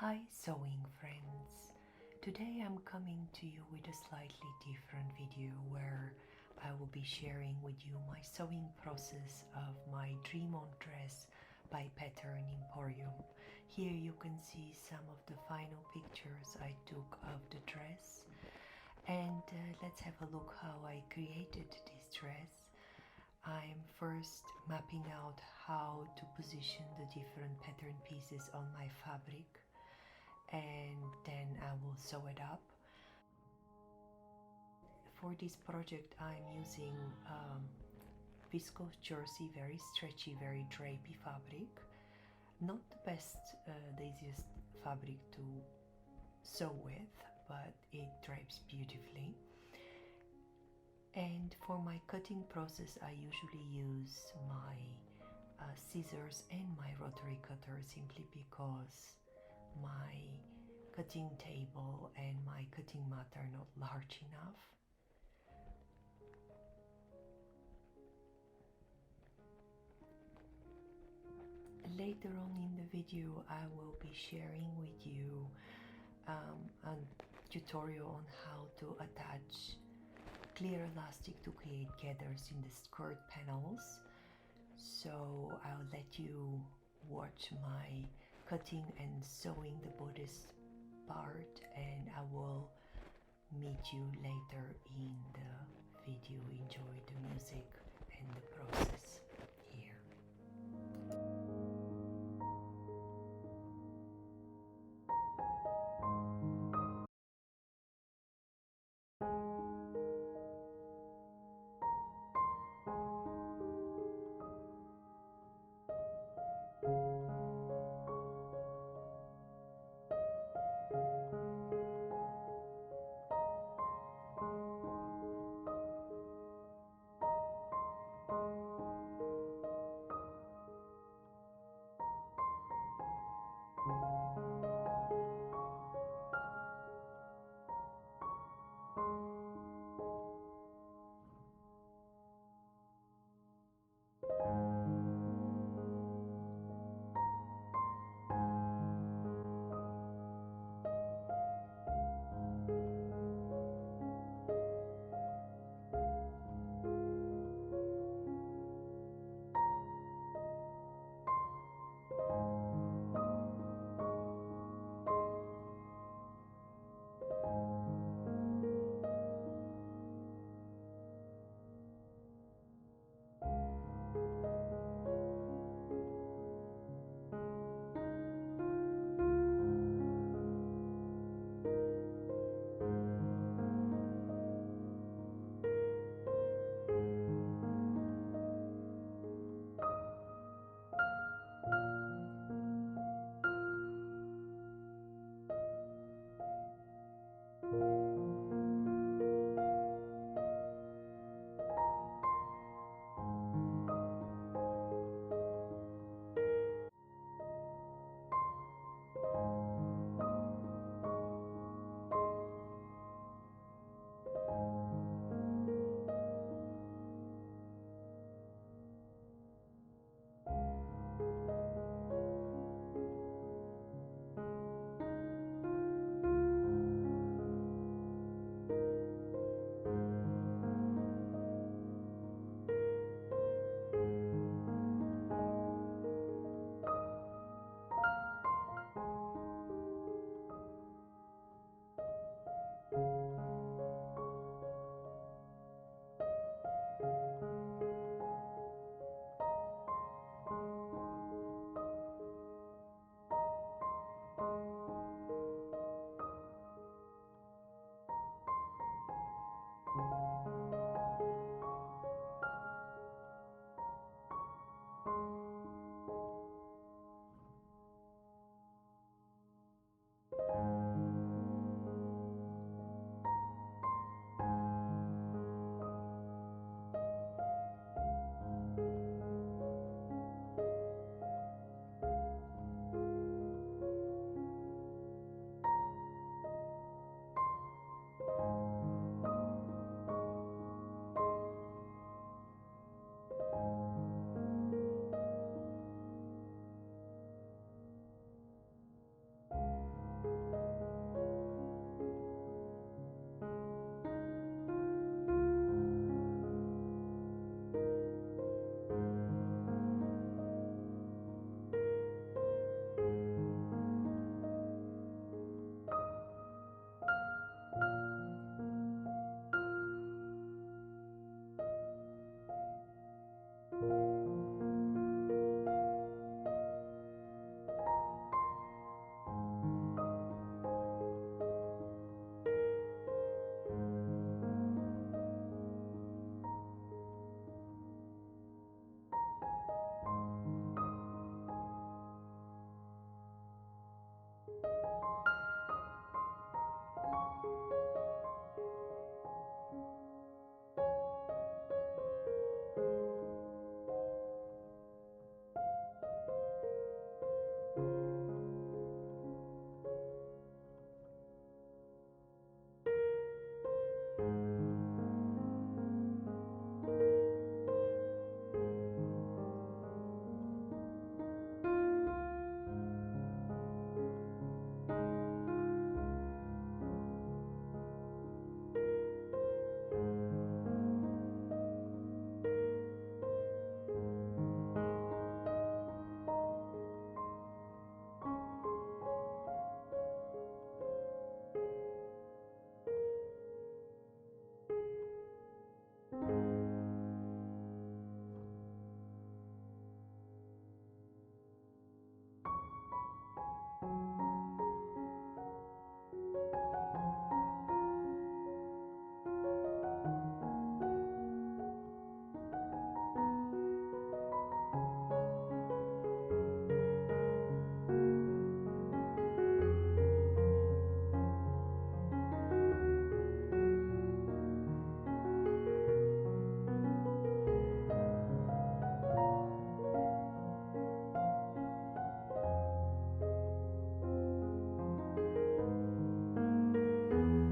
Hi sewing friends! Today I'm coming to you with a slightly different video where I will be sharing with you my sewing process of my dream on dress by Pattern Emporium. Here you can see some of the final pictures I took of the dress, and let's have a look how I created this dress. I'm first mapping out how to position the different pattern pieces on my fabric, and then I will sew it up. For this project I'm using viscose jersey, very stretchy, very drapey fabric. Not the best, the easiest fabric to sew with, but it drapes beautifully. And for my cutting process I usually use my scissors and my rotary cutter, simply because my cutting table and my cutting mat are not large enough. Later on in the video I will be sharing with you a tutorial on how to attach clear elastic to create gathers in the skirt panels. So I'll let you watch my cutting and sewing the bodice part, and I will meet you later in the video. Enjoy the music and the process here.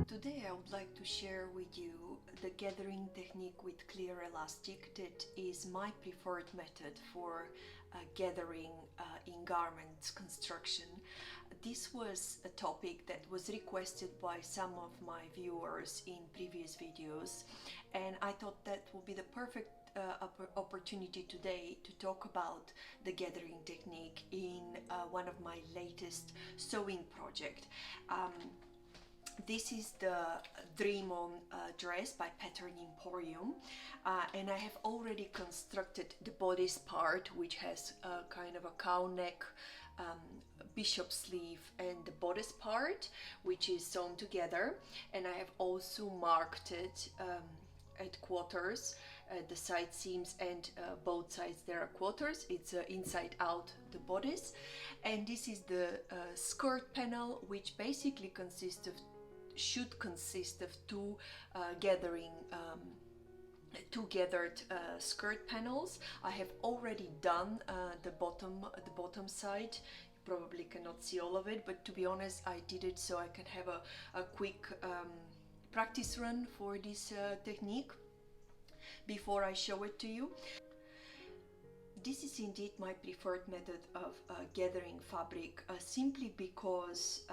Today I would like to share with you the gathering technique with clear elastic that is my preferred method for gathering in garments construction. This was a topic that was requested by some of my viewers in previous videos, and I thought that would be the perfect opportunity today to talk about the gathering technique in one of my latest sewing project. This is the Dream On dress by Pattern Emporium, and I have already constructed the bodice part, which has kind of a cow neck, bishop sleeve, and the bodice part, which is sewn together. And I have also marked it at quarters, the side seams, and both sides there are quarters. It's inside out the bodice. And this is the skirt panel, which basically should consist of two gathered skirt panels. I have already done the bottom side. You probably cannot see all of it, but to be honest, I did it so I can have a quick practice run for this technique before I show it to you. This is indeed my preferred method of gathering fabric, simply because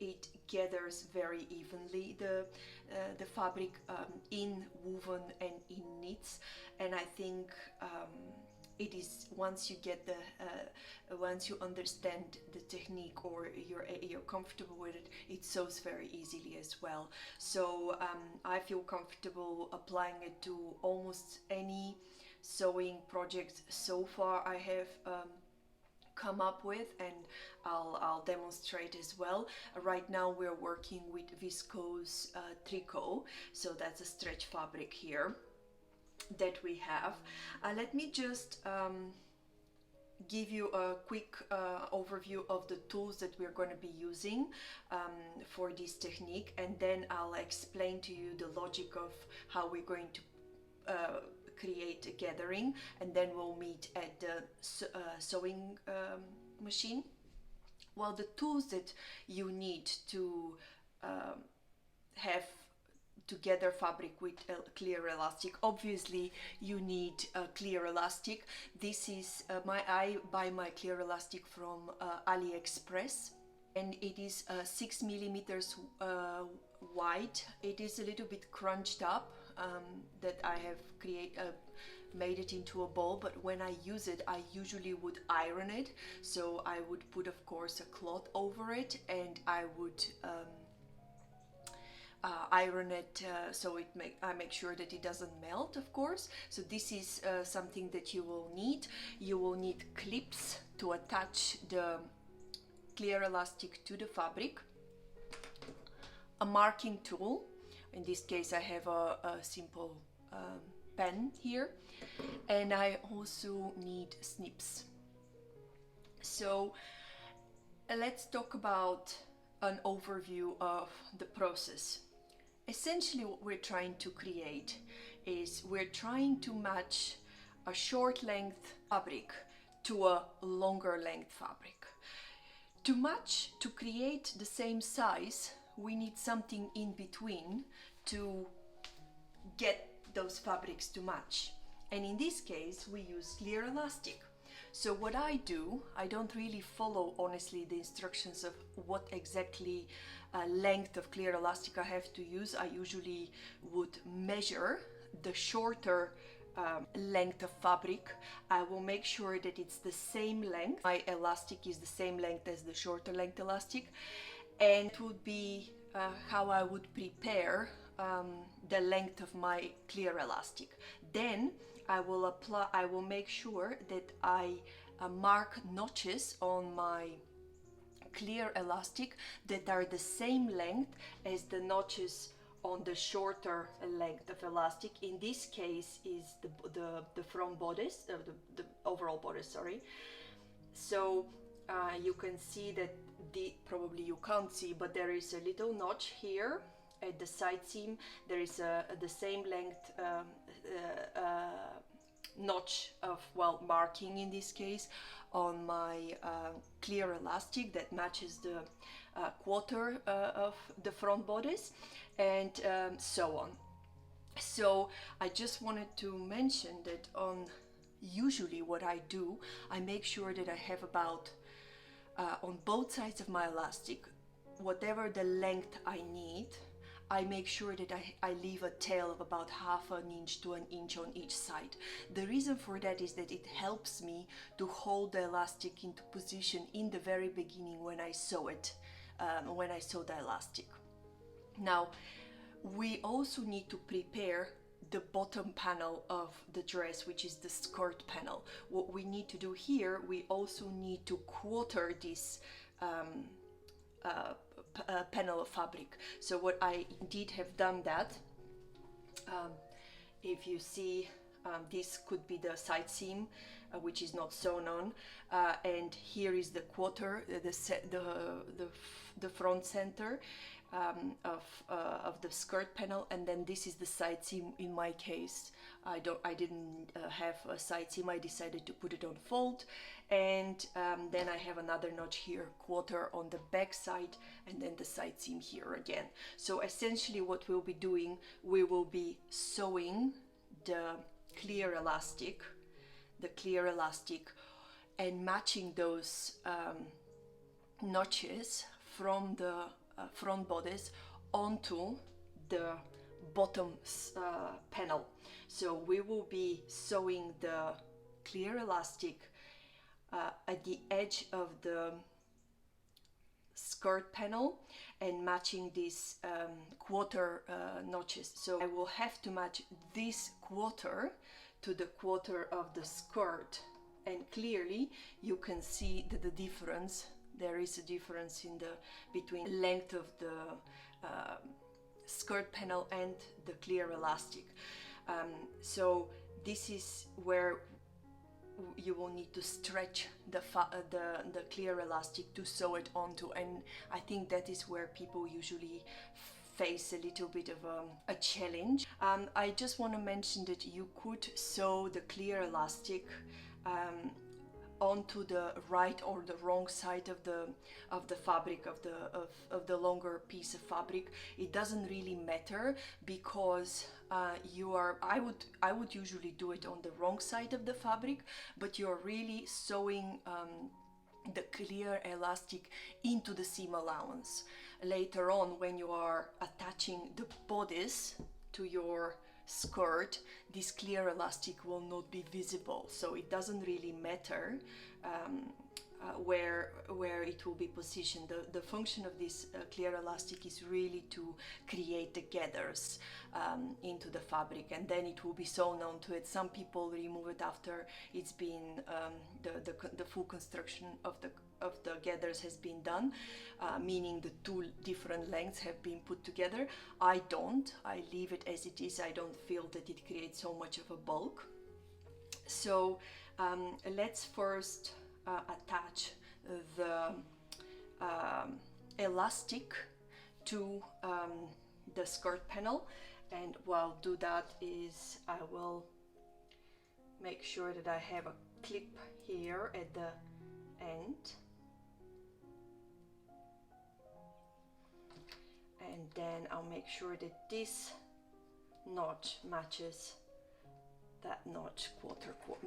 it gathers very evenly the fabric in woven and in knits, and I think it is, once you get once you understand the technique, or you're comfortable with it, it sews very easily as well. So I feel comfortable applying it to almost any sewing project so far I have come up with, and I'll demonstrate as well. Right now we're working with viscose tricot, so that's a stretch fabric here that we have. Let me just give you a quick overview of the tools that we're going to be using for this technique, and then I'll explain to you the logic of how we're going to create a gathering, and then we'll meet at the sewing machine. Well, the tools that you need to have to gather fabric with clear elastic, obviously you need clear elastic. This is I buy my clear elastic from AliExpress, and it is 6 millimeters wide. It is a little bit crunched up, that I have made it into a ball, but when I use it, I usually would iron it. So I would put, of course, a cloth over it, and I would iron it so I make sure that it doesn't melt, of course. So this is something that you will need. You will need clips to attach the clear elastic to the fabric, a marking tool. In this case I have a simple pen here, and I also need snips. So Let's talk about an overview of the process. Essentially, what we're trying to create is we're trying to match a short length fabric to a longer length fabric. To match, to create the same size, we need something in between to get those fabrics to match. And in this case, we use clear elastic. So what I do, I don't really follow honestly the instructions of what exactly length of clear elastic I have to use. I usually would measure the shorter length of fabric. I will make sure that it's the same length. My elastic is the same length as the shorter length elastic, and it would be how I would prepare the length of my clear elastic. Then I will make sure that I mark notches on my clear elastic that are the same length as the notches on the shorter length of elastic. In this case is the front bodice, the overall bodice, sorry. So you can see that probably you can't see, but there is a little notch here at the side seam. There is the same length notch of, well, marking in this case on my clear elastic that matches the quarter of the front bodice, and so on. So I just wanted to mention that usually what I do, I make sure that I have about on both sides of my elastic, whatever the length I need, I make sure that I leave a tail of about 1/2 inch to 1 inch on each side. The reason for that is that it helps me to hold the elastic into position in the very beginning when I sew it, when I sew the elastic. Now, we also need to prepare the bottom panel of the dress, which is the skirt panel. What we need to do here, we also need to quarter this panel of fabric. So what I indeed have done that, if you see, this could be the side seam, which is not sewn on, and here is the quarter, the front center of the skirt panel, and then this is the side seam. In my case, I didn't have a side seam. I decided to put it on fold, and then I have another notch here, quarter on the back side, and then the side seam here again. So essentially what we'll be doing, we will be sewing the clear elastic and matching those notches from the front bodice onto the bottom panel. So we will be sewing the clear elastic at the edge of the skirt panel and matching these quarter notches. So I will have to match this quarter to the quarter of the skirt, and clearly you can see that the difference, there is a difference in between length of the skirt panel and the clear elastic. So this is where you will need to stretch the clear elastic to sew it onto, and I think that is where people usually face a little bit of a challenge. I just want to mention that you could sew the clear elastic onto the right or the wrong side of the fabric, of the longer piece of fabric. It doesn't really matter, because I would usually do it on the wrong side of the fabric, but you're really sewing the clear elastic into the seam allowance. Later on, when you are attaching the bodice to your skirt, this clear elastic will not be visible, so it doesn't really matter where it will be positioned. The function of this clear elastic is really to create the gathers into the fabric, and then it will be sewn onto it. Some people remove it after it's been the full construction of the gathers has been done, meaning the two different lengths have been put together. I don't. I leave it as it is. I don't feel that it creates so much of a bulk. So let's first attach elastic to the skirt panel, and what I'll do that is I will make sure that I have a clip here at the end, and then I'll make sure that this notch matches that notch,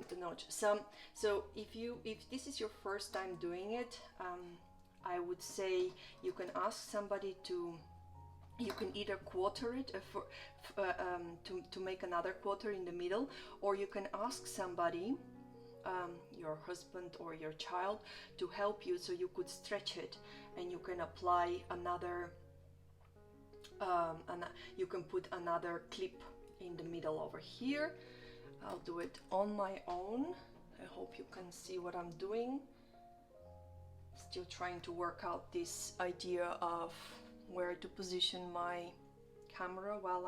the notch. So if this is your first time doing it, I would say you can ask somebody to, you can either quarter it to make another quarter in the middle, or you can ask somebody, your husband or your child, to help you, so you could stretch it and you can apply another, you can put another clip in the middle over here. I'll do it on my own. I hope you can see what I'm doing. Still trying to work out this idea of where to position my camera while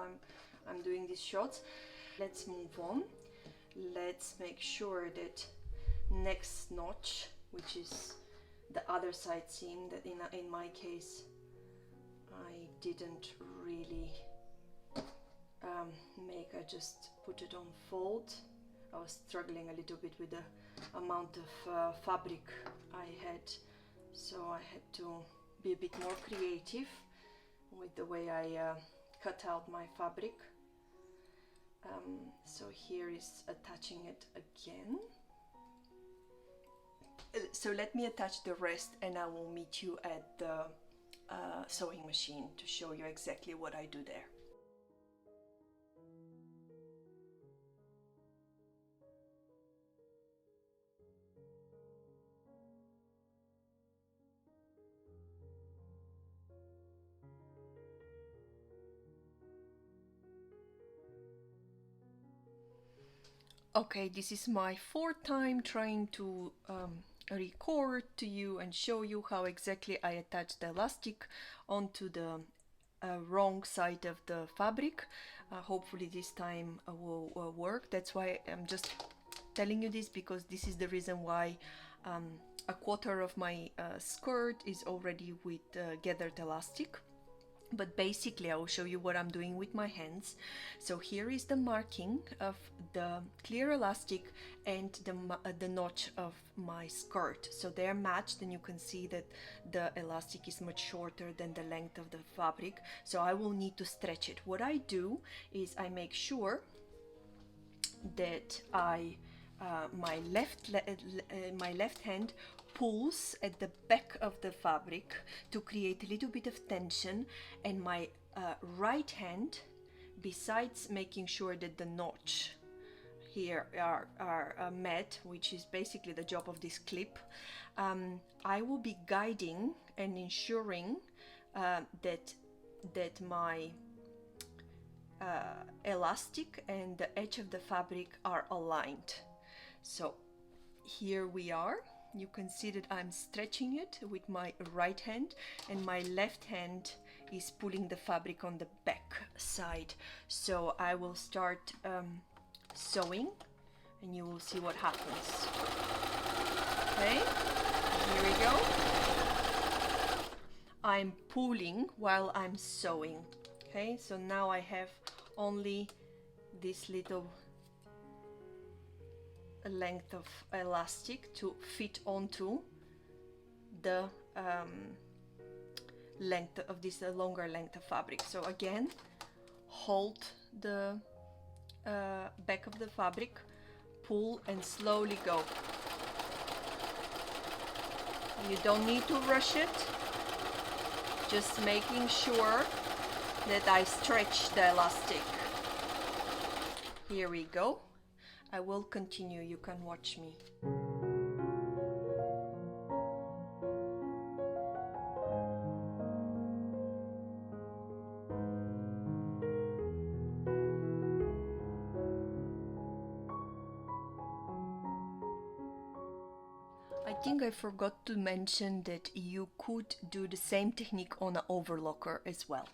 I'm doing these shots. Let's move on. Let's make sure that next notch, which is the other side seam, that in my case I didn't really make, I just put it on fold. I was struggling a little bit with the amount of fabric I had, so I had to be a bit more creative with the way I cut out my fabric. So here is attaching it again. So let me attach the rest and I will meet you at the sewing machine to show you exactly what I do there. Okay, this is my fourth time trying to record to you and show you how exactly I attach the elastic onto the wrong side of the fabric. Hopefully this time will work. That's why I'm just telling you this, because this is the reason why a quarter of my skirt is already with gathered elastic. But basically I will show you what I'm doing with my hands. So here is the marking of the clear elastic and the notch of my skirt. So they're matched, and you can see that the elastic is much shorter than the length of the fabric. So I will need to stretch it. What I do is I make sure that my left hand pulls at the back of the fabric to create a little bit of tension, and my right hand, besides making sure that the notch here are met, which is basically the job of this clip, I will be guiding and ensuring that my elastic and the edge of the fabric are aligned. So here we are. You can see that I'm stretching it with my right hand, and my left hand is pulling the fabric on the back side. So I will start sewing and you will see what happens. Okay, here we go. I'm pulling while I'm sewing. Okay, so now I have only this little length of elastic to fit onto the length of this longer length of fabric. So again, hold the back of the fabric, pull and slowly go. You don't need to rush it, just making sure that I stretch the elastic. Here we go. I will continue, you can watch me. I think I forgot to mention that you could do the same technique on an overlocker as well.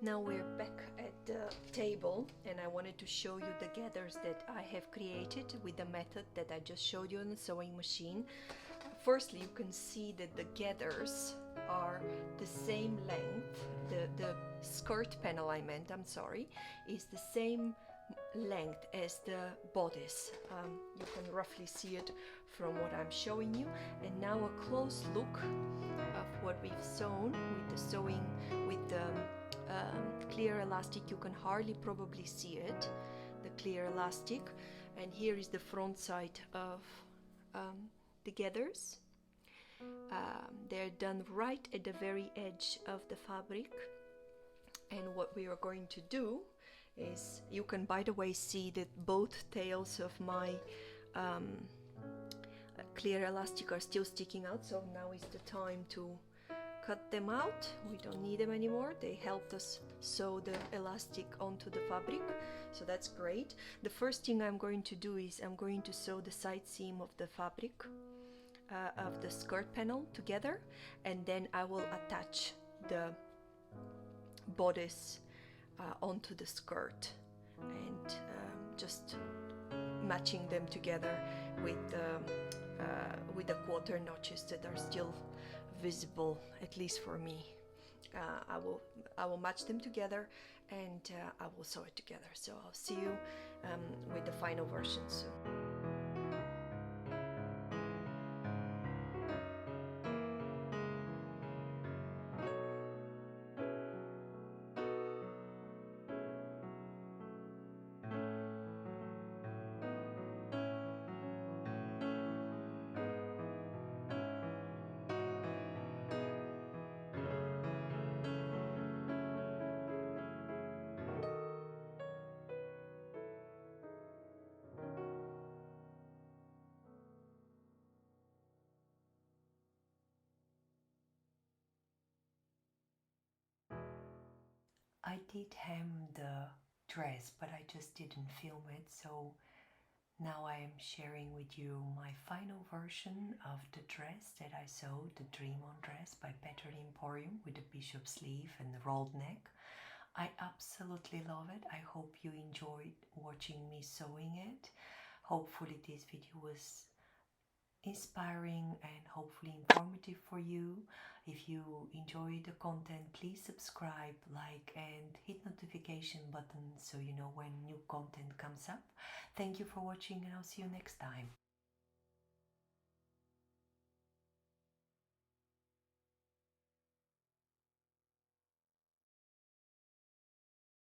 Now we're back at the table, and I wanted to show you the gathers that I have created with the method that I just showed you on the sewing machine. Firstly, you can see that the gathers are the same length. The skirt panel I'm sorry, is the same length as the bodice. You can roughly see it from what I'm showing you. And now a close look of what we've sewn with the sewing with the clear elastic. You can hardly probably see it, the clear elastic. And here is the front side of the gathers. They're done right at the very edge of the fabric. And what we are going to do is, you can by the way see that both tails of my clear elastic are still sticking out, so now is the time to cut them out. We don't need them anymore. They helped us sew the elastic onto the fabric, so that's great. The first thing I'm going to do is I'm going to sew the side seam of the fabric of the skirt panel together, and then I will attach the bodice onto the skirt, and just matching them together with the quarter notches that are still visible, at least for me. I will match them together, and I will sew it together. So I'll see you with the final version soon. I did hem the dress, but I just didn't film it, so now I am sharing with you my final version of the dress that I sewed, the Dream On dress by Pattern Emporium with the bishop sleeve and the rolled neck. I absolutely love it. I hope you enjoyed watching me sewing it. Hopefully this video was inspiring and hopefully informative for you. If you enjoy the content, please subscribe, like, and hit notification button so you know when new content comes up. Thank you for watching, and I'll see you next time.